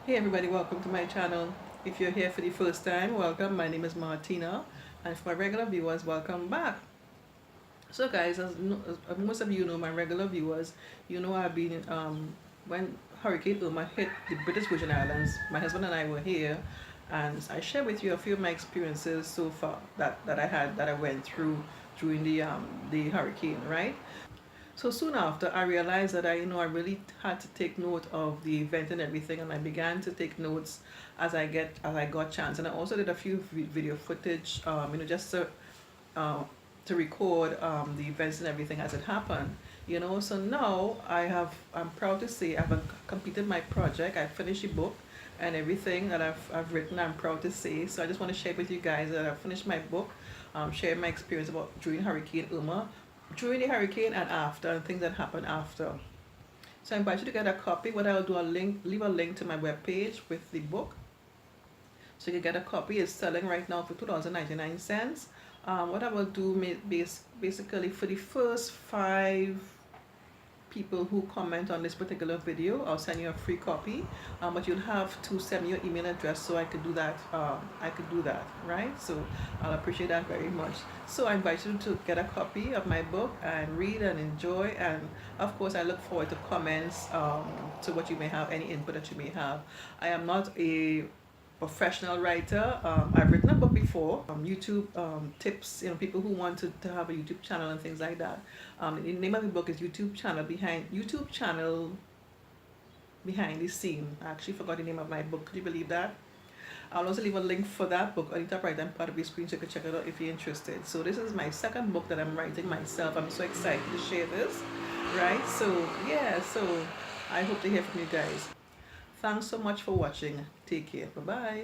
Hey everybody, welcome to my channel. If you're here for the first time, welcome. My name is Martina, and for my regular viewers, welcome back. So guys, as most of you know, my regular viewers, you know I've been, when Hurricane Irma hit the British Virgin Islands, my husband and I were here, and I share with you a few of my experiences so far that I went through during the hurricane, right? So soon after, I realized that I really had to take note of the event and everything, and I began to take notes as I got chance. And I also did a few video footage, just to record the events and everything as it happened. So now I'm proud to say I've completed my project. I finished the book and everything that I've written. I'm proud to say. So I just want to share with you guys that I finished my book, share my experience about during Hurricane Irma, during the hurricane and after, and things that happened after. So I invite you to get a copy. What I'll do, leave a link to my webpage with the book, so you can get a copy. It's selling right now for $2.99. What I will do basically for the first 5 people who comment on this particular video, I'll send you a free copy, but you'll have to send me your email address so I could do that. Right? So I'll appreciate that very much. So I invite you to get a copy of my book and read and enjoy, and of course I look forward to comments, to what you may have, any input that you may have. I am not a professional writer. I've written a book before, YouTube tips, people who want to have a YouTube channel and things like that. The name of the book is YouTube channel behind the scene. I actually forgot the name of my book. Could you believe that? I'll also leave a link for that book on the top right hand part of the screen so you can check it out if you're interested. So this is my second book that I'm writing myself. I'm so excited to share this, right? So yeah, so I hope to hear from you guys. Thanks so much for watching. Take care. Bye-bye.